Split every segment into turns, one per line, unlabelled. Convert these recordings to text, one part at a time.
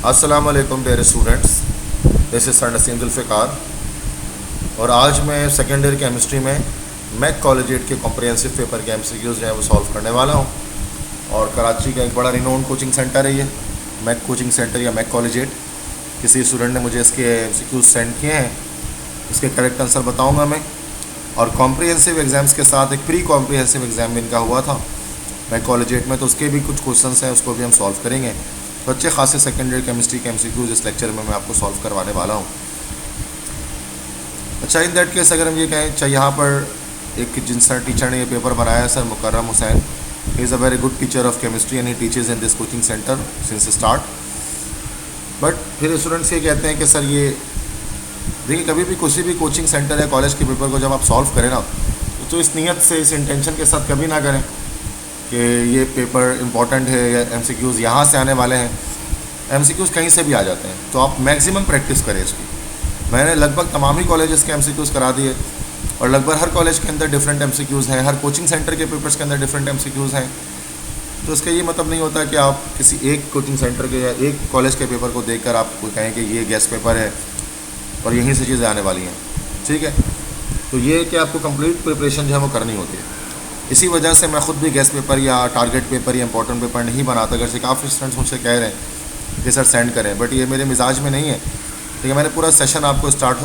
अस्सलाम वालेकुम dear students, this is sir Naseem Zulfiqar और आज मैं सेकेंड ईयर केमिस्ट्री में मैक कॉलेजिएट के कॉम्प्रिहेंसिव पेपर के एमसीक्यूज़ जो है वो सॉल्व करने वाला हूँ। और कराची का एक बड़ा रिनोन्ड कोचिंग सेंटर है ये मैक कोचिंग सेंटर या मैक कॉलेजिएट। किसी स्टूडेंट ने मुझे इसके एमसीक्यूज़ सेंड किए हैं, इसके करेक्ट आंसर बताऊँगा मैं। और कॉम्प्रिहेंसिव एग्ज़ाम्स के साथ एक प्री कॉम्प्रिहेंसिव एग्ज़ाम इनका हुआ था मैक कॉलेजिएट में, तो उसके भी कुछ क्वेश्चंस हैं, उसको भी हम सॉल्व करेंगे। तो अच्छे खासे सेकेंड ईयर केमिस्ट्री के एमसीक्यूज़ इस लेक्चर में मैं आपको सॉल्व करवाने वाला हूँ। अच्छा, इन दैट केस अगर हम ये कहें, अच्छा यहाँ पर एक जिन सर टीचर ने ये पेपर बनाया है, sir Mukarram Hussain, he is a very good teacher of chemistry and he teaches in this coaching centre since start. But फिर स्टूडेंट्स ये कहते हैं कि सर ये देखिए, कभी भी किसी भी कोचिंग सेंटर या कॉलेज के पेपर को जब आप सॉल्व करें ना, तो इस नीयत से, इस इंटेंशन के साथ कभी ना करें कि ये पेपर इंपॉर्टेंट है या एमसीक्यूज़ यहाँ से आने वाले हैं। एमसीक्यूज़ कहीं से भी आ जाते हैं, तो आप मैक्सिमम प्रैक्टिस करें इसकी। मैंने लगभग तमाम ही कॉलेजेस के एमसीक्यूज़ करा दिए और लगभग हर कॉलेज के अंदर डिफरेंट एमसीक्यूज़ हैं, हर कोचिंग सेंटर के पेपर्स के अंदर डिफरेंट एमसीक्यूज़ हैं। तो इसका ये मतलब नहीं होता कि आप किसी एक कोचिंग सेंटर के या एक कॉलेज के पेपर को देखकर आप कहें कि ये गेस्ट पेपर है और यहीं से चीज़ें आने वाली हैं, ठीक है। तो ये कि आपको कंप्लीट प्रिपरेशन जो है वो करनी होती है। इसी वजह से मैं ख़ुद भी गेस्ट पेपर या टारगेट पेपर या इंपॉर्टेंट पेपर नहीं बनाता। अगर से काफ़ी स्टूडेंट्स मुझसे कह रहे हैं कि सर सेंड करें, बट ये मेरे मिजाज में नहीं है। ठीक है, मैंने पूरा सेशन आपको स्टार्ट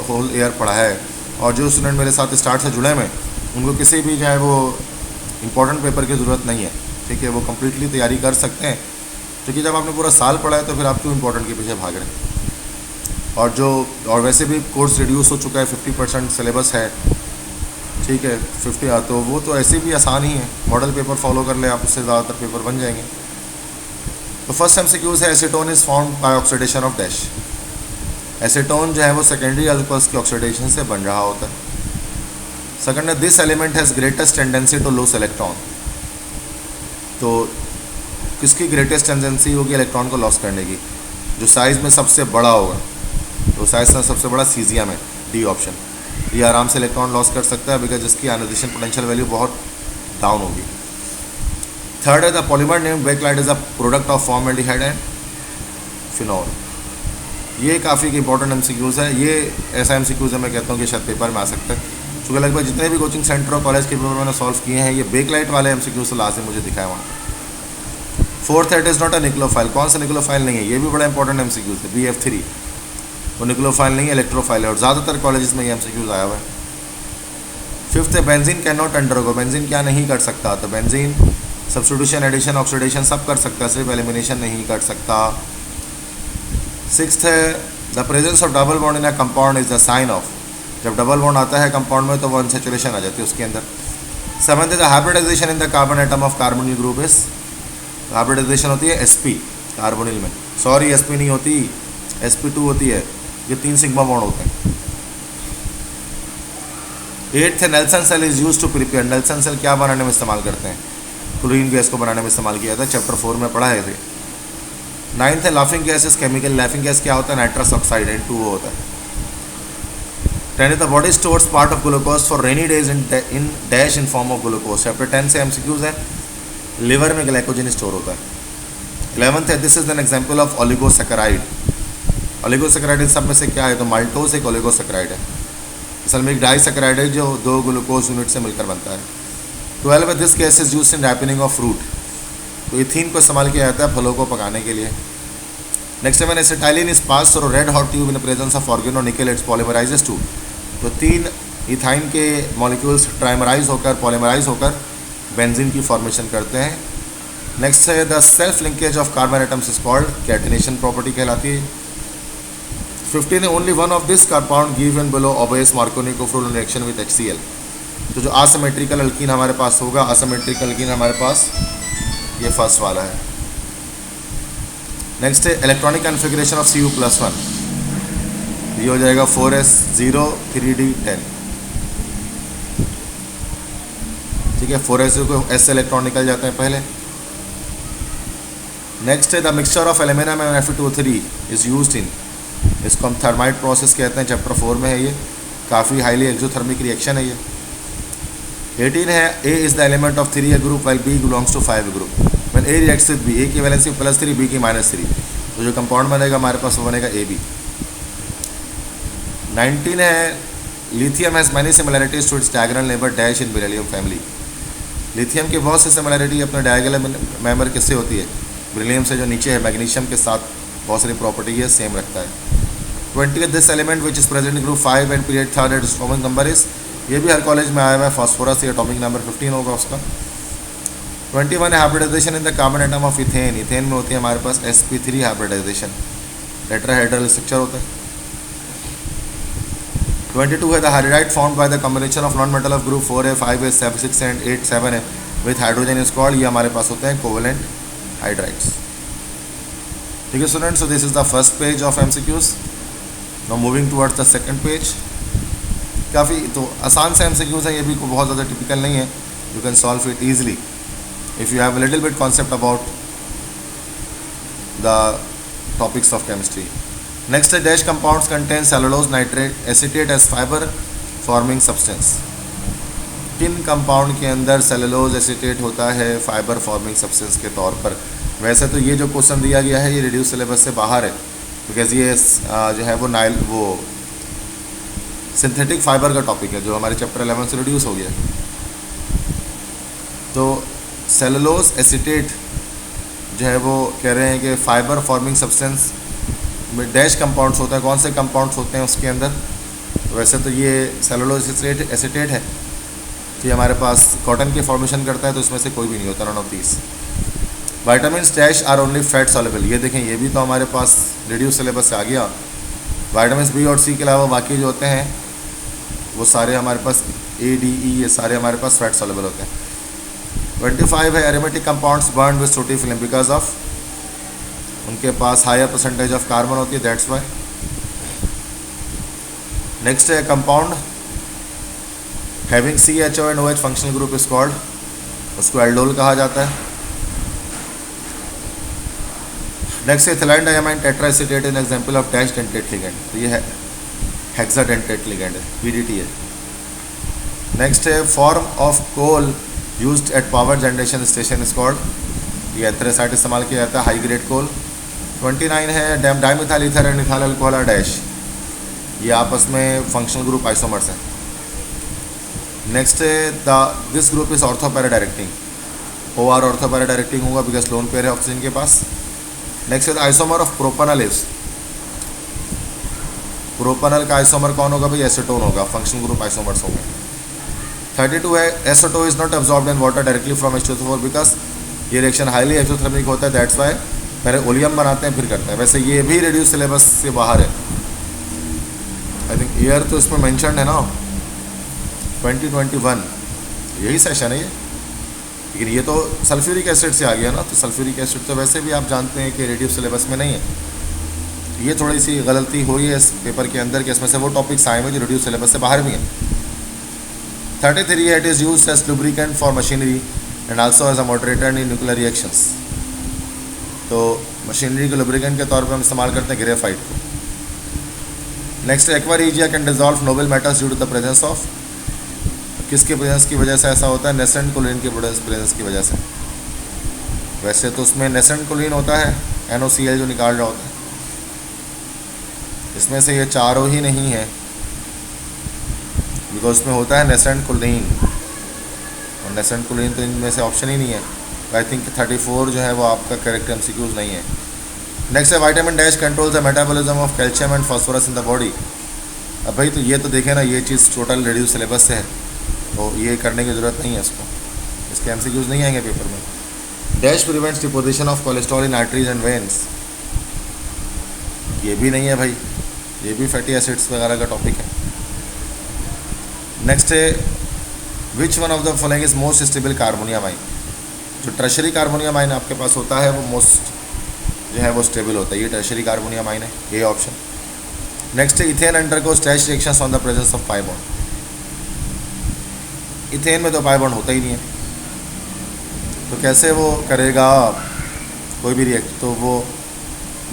होल ईयर पढ़ा है और जो स्टूडेंट मेरे साथ स्टार्ट से जुड़े हैं उनको किसी भी जो है वो इंपॉर्टेंट पेपर की ज़रूरत नहीं है, ठीक है। वो कम्प्लीटली तैयारी कर सकते हैं, क्योंकि जब आपने पूरा साल पढ़ा है तो फिर आप क्यों इंपॉर्टेंट के पीछे भाग रहे हैं। और वैसे भी कोर्स रिड्यूस हो चुका है, 50% सिलेबस है, ठीक है। 50 तो वो तो ऐसे भी आसान ही है, मॉडल पेपर फॉलो कर ले आप, उससे ज़्यादातर पेपर बन जाएंगे। तो फर्स्ट एमसीक्यूज़ है, acetone is found by oxidation of dash. Acetone जो है वो सेकेंडरी अल्कोहल्स की ऑक्सीडेशन से बन रहा होता है। सेकंड है, this element has greatest tendency to lose electron. तो किसकी ग्रेटेस्ट टेंडेंसी होगी इलेक्ट्रॉन को लॉस करने की? जो साइज़ में सबसे बड़ा होगा, तो साइज़ में सबसे बड़ा सीजियम है, डी ऑप्शन। ये आराम से इलेक्ट्रॉन लॉस कर सकता है बिकॉज इसकी आयोनाइजेशन पोटेंशियल वैल्यू बहुत डाउन होगी। थर्ड है, the polymer name Bakelite is a product of formaldehyde and phenol. ये काफ़ी इंपॉर्टेंट एमसीक्यूज़ है। ये ऐसा एमसीक्यूज़ है मैं कहता हूँ कि शायद पेपर में आ सकता है, क्योंकि लगभग जितने भी कोचिंग सेंटर और कॉलेज के पेपर मैंने सॉल्व किए हैं, ये बेकलाइट वाले एमसीक्यूज़ लास्ट मुझे दिखाया वहाँ पर। Fourth, it is not a nucleophile. कौन सा निक्लोफाइल नहीं है? ये भी बड़ा इंपॉर्टेंट एमसीक्यूज़ है। BF3 वो निक्लोफाइल नहीं है, इलेक्ट्रोफाइल है, और ज़्यादातर कॉलेजेस में ये एमसीक्यूज़ आया हुआ है। फिफ्थ है, benzene can not undergo. Benzene क्या नहीं कर सकता? तो बेंजीन सब्स्टिट्यूशन, एडिशन, ऑक्सीडेशन सब कर सकता है, सिर्फ एलिमिनेशन नहीं कर सकता। सिक्स्थ है, the presence of double bond in a compound is the sign of. जब डबल बॉन्ड आता है कंपाउंड में तो वो अनसैचुरेशन आ जाती है उसके अंदर। सेवंथ है, the hybridisation in the carbon atom of carbonyl group is. Hybridisation होती है sp कार्बोनिल में, सॉरी sp नहीं होती, sp2 होती है। ये 3 सिग्मा बॉन्ड होते हैं। एट्थ है, Nelson cell is use to prepare. Nelson cell क्या बनाने में इस्तेमाल करते हैं? क्लोरीन गैस को बनाने में इस्तेमाल किया था, चैप्टर 4 में पढ़ा है इसे। नाइन्थ है, laughing gas is chemical. Laughing gas क्या होता है? नाइट्रस ऑक्साइड, N2O होता है। 10 the body stores part of glucose for rainy days in dash in form of glucose. Chapter 10 से एमसीक्यूज है, लिवर में ग्लाइकोजन स्टोर होता है। 11th है, this is an example of oligosaccharide. Oligosaccharide इन सब में से क्या है? तो माल्टोज एक ओलिगोसैकेराइड है, असल में एक डाइसैकेराइड है जो 2 ग्लूकोज यूनिट से मिलकर बनता है। 12 है, this gas is used in ripening of fruit. तो इथीन को इस्तेमाल किया जाता है फलों को पकाने के लिए। नेक्स्ट है, acetylene is pass through red hot tube in presence of organo nickel, its polymerizes to. तो 3 इथाइन के मॉलिक्यूल्स ट्राइमराइज होकर, पॉलीमराइज होकर बेंजीन की फॉर्मेशन करते हैं। नेक्स्ट है, the self linkage of carbon atoms is called catenation property कहलाती है। 15 है, only one of this compound given below obeys मार्कोनी-कोफोरल रिएक्शन विद HCl। तो जो असिमेट्रिकल अल्कीन हमारे पास होगा, असिमेट्रिकल अल्कीन हमारे पास ये फर्स्ट वाला है। नेक्स्ट है, इलेक्ट्रॉनिक कन्फिगरेशन ऑफ Cu+1। ये हो जाएगा 4s0 3d10, ठीक है। 4s को s से इलेक्ट्रॉन निकल जाते हैं पहले। नेक्स्ट है, the mixture of aluminium and Fe2O3 is used in. इसको हम थर्माइट प्रोसेस कहते हैं, चैप्टर 4 में है ये। काफ़ी हाईली एक्सोथर्मिक रिएक्शन है ये। 18 है, A is the element of 3A group while B belongs to 5 group. When A reacts with B, A की वैलेंसी +3, B की -3। तो जो कंपाउंड बनेगा हमारे पास वो बनेगा AB। 19 है lithium has many similarities to its diagonal neighbour dash in beryllium family. Lithium की बहुत सी सिमिलैरिटी अपने डायगोनल मेंबर किससे होती है, बेरिलियम से जो नीचे है मैग्नीशियम के साथ बहुत सारी प्रॉपर्टी है सेम रखता है। 20 this element which is present in group 5 and period 3 at atomic number is, ये भी हर कॉलेज में आया हुआ है, फास्फोरस, ये एटॉमिक नंबर 15 होगा उसका। 21 है hybridisation in the carbon atom of ethane. Ethane में होती है हमारे पास sp3 हाइब्रिडाइजेशन, टेट्राहेड्रल स्ट्रक्चर होता है। 22 है the hydride found by the combination of non metal of group 4 है 5 है 7 6 एंड 8 7 है विथ हाइड्रोजन इज कॉल्ड, ये हमारे पास होते हैं कोवेलेंट हाइड्राइड्स। ठीक है students, so this is the first page of MCQs। Now moving towards the second page. काफ़ी तो आसान से MCQs है, ये भी बहुत ज़्यादा टिपिकल नहीं है, you can solve it easily if you have a little bit concept about the topics of chemistry. Next है dash compounds contain cellulose nitrate acetate as fibre forming substance. किन कंपाउंड के अंदर सेलुलोज एसिटेट होता है fibre forming substance के तौर पर। वैसे तो ये जो क्वेश्चन दिया गया है ये रिड्यूस सिलेबस से बाहर है, बिकॉज ये जो है वो सिंथेटिक फाइबर का टॉपिक है जो हमारे चैप्टर 11 से रिड्यूस हो गया। तो सेलुलोज एसिटेट जो है वो कह रहे हैं कि फाइबर फॉर्मिंग सब्सटेंस में डैश कंपाउंड्स होता है, कौन से कंपाउंड्स होते हैं उसके अंदर। वैसे तो ये सेलुलोज एसिटेट है, ये हमारे पास कॉटन की फॉर्मेशन करता है, तो इसमें से कोई भी नहीं होता, none of these. Vitamin dash are only fat soluble, ये देखें ये भी तो हमारे पास रिड्यूस सिलेबस से आ गया। वाइटामिन B और C के अलावा बाकी जो होते हैं वो सारे हमारे पास A D E ये सारे हमारे पास फैट सॉल्युबल होते हैं। 25 है aromatic compounds burn with sooty film because of, उनके पास हायर परसेंटेज ऑफ कार्बन होती है, दैट्स वाई। नेक्स्ट है compound having CHO and OH functional group is called, उसको एल्डोल कहा जाता है। नेक्स्ट है ethylene diamine tetraacetate in example of dash dentate ligand, तो ये है हेक्साडेंटेट लिगेंड है, PDT है। नेक्स्ट है form of coal used at power generation station is called, ये एंथ्रेसाइट इस्तेमाल किया जाता है, हाई ग्रेड कोल। 29 है dimethyl ether and ethyl alcohol और डैश, ये आपस में फंक्शनल ग्रुप आइसोमर्स हैं। नेक्स्ट है this group is ortho para directing, OR ortho para directing होगा बिकॉज लोन पेयर है ऑक्सीजन के पास। नेक्स्ट है आइसोमर ऑफ प्रोपनल इज, प्रोपनल का आइसोमर कौन होगा भाई, एसीटोन होगा, फंक्शनल ग्रुप आइसोमर्स होंगे। 32 है aceto is not absorbed in water directly from H2SO4 because ये रिएक्शन हाईली एक्सोथर्मिक होता है, दैट्स वाई पहले ओलियम बनाते हैं फिर करते हैं। वैसे ये भी रिड्यूस सिलेबस से बाहर है, आई थिंक ईयर तो इसमें मेंशन है ना 2021, यही सेशन है ये, लेकिन ये तो सल्फ्यूरिक एसिड से आ गया ना, तो सल्फ्यूरिक एसिड तो वैसे भी आप जानते हैं कि रिड्यूस सिलेबस में नहीं है। ये थोड़ी सी गलती हुई है इस पेपर के अंदर कि इसमें से वो टॉपिक्स आए हुए जो रिड्यूस सिलेबस से बाहर भी हैं। 33 है it is used as lubricant for machinery and also as a moderator in nuclear reactions, तो मशीनरी के लुब्रिकेंट के तौर पर हम इस्तेमाल करते हैं ग्रेफाइट को। Next aqua regia can dissolve noble metals due to the presence of, किसके प्रेजेंस की वजह से ऐसा होता है, नेसेंट कोलिन के प्रेजेंस की वजह से। वैसे तो उसमें नेसेंट कोलिन होता है NOCl जो निकाल रहा होता है, इसमें से ये चारों ही नहीं है बिकॉज उसमें होता है नेसेंट कोलिन, और नेसेंट कोलिन तो इनमें से ऑप्शन ही नहीं है। आई थिंक 34 जो है वो आपका करेक्ट MCQs नहीं है। नेक्स्ट है vitamin dash control the metabolism of calcium and phosphorus in the body. अब भाई तो ये तो देखें ना, ये चीज़ टोटल रिड्यूस सिलेबस से है, तो ये करने की ज़रूरत नहीं है इसको, इसके MCQs नहीं आएंगे पेपर में। Dash prevents deposition of cholesterol in arteries and veins, ये भी नहीं है भाई, ये भी फैटी एसिड्स वगैरह का टॉपिक है। नेक्स्ट है which one of the following is most stable carbonium आइन, जो टर्शरी कार्बोनियम आइन आपके पास होता है वो मोस्ट जो है वो स्टेबल होता है, ये टर्शरी कार्बोनियम आइन है, ये ऑप्शन। नेक्स्ट है ethane undergoes dash reactions on the presence of pi bond, ethane में तो पाई बॉन्ड होता ही नहीं है, तो कैसे वो करेगा कोई भी रिएक्ट, तो वो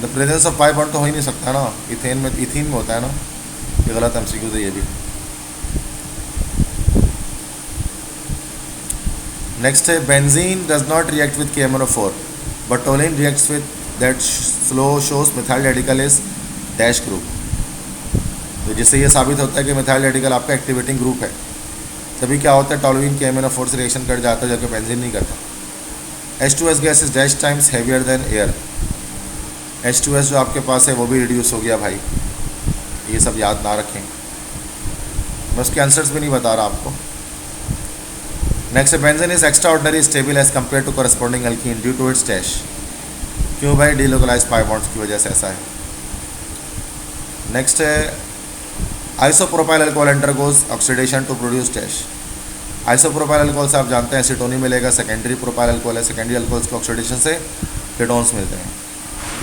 the presence of pi bond तो हो ही नहीं सकता ना, इथेन में होता है ना, ये गलत MCQ है ये भी। नेक्स्ट है benzene does not react with KMnO4 but toluene reacts with that slow shows methyl radical is dash group. तो जिससे ये साबित होता है कि मिथाइल रेडिकल आपका एक्टिवेटिंग ग्रुप है। तभी क्या होता है, टोलुइन के NO4 से रिएक्शन कर जाता है, जबकि बेंजीन नहीं करता। H2S gas is dash times heavier than air. H2S जो आपके पास है वो भी रिड्यूस हो गया भाई, ये सब याद ना रखें, मैं उसके आंसर्स भी नहीं बता रहा आपको। नेक्स्ट है benzene is extraordinary stable as compare to corresponding alkene due to its dash. क्यों भाई, डीलोकलाइज पाई बॉन्ड्स की वजह से ऐसा है। नेक्स्ट है isopropyl alcohol undergoes oxidation to produce dash. Isopropyl alcohol से आप जानते हैं एसीटोनिन मिलेगा, सेकेंडरी प्रोपाइल अल्कोहल है, सेकेंडरी अल्कोहल्स के ऑक्सीडेशन से कीटोन्स मिलते हैं।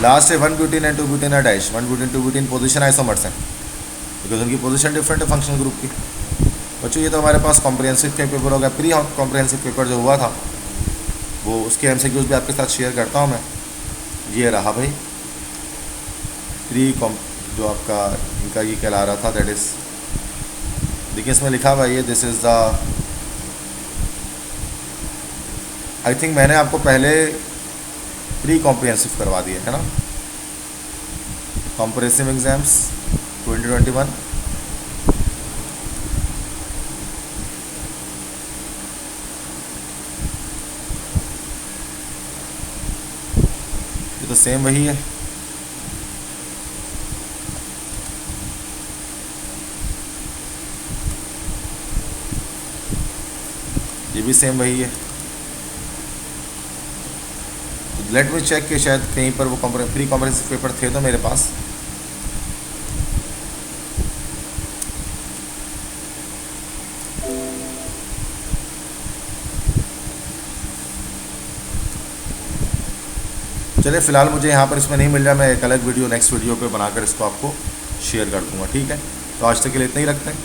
लास्ट है 1 ब्यूटीन एंड 2 ब्यूटीन है dash. 1 butene 2 butene position isomers हैं, बिकॉज उनकी पोजीशन डिफरेंट है फंक्शनल ग्रुप की। बच्चों ये तो हमारे पास कॉम्प्रिहेंसिव के पेपर होगा। प्री कॉम्प्रिहेंसिव पेपर जो हुआ था वो उसके MCQs भी आपके साथ शेयर करता हूँ मैं। ये रहा भाई प्री जो आपका इनका ये कहला रहा था, दैट इज़ देखिए इसमें लिखा हुआ है, this is the, I think मैंने आपको पहले प्री कॉम्प्रिहेंसिव करवा दिया है ना, कॉम्प्रिहेंसिव एग्जाम्स 2021। ये तो सेम वही है, ये भी सेम वही है। तो लेट मी चेक कि शायद कहीं पर वो प्री कॉम्प्रिहेंसिव पेपर थे तो मेरे पास। चलिए फ़िलहाल मुझे यहाँ पर इसमें नहीं मिल रहा, मैं एक अलग वीडियो नेक्स्ट वीडियो पे बनाकर इसको आपको शेयर कर दूँगा, ठीक है। तो आज तक के लिए इतना ही रखते हैं।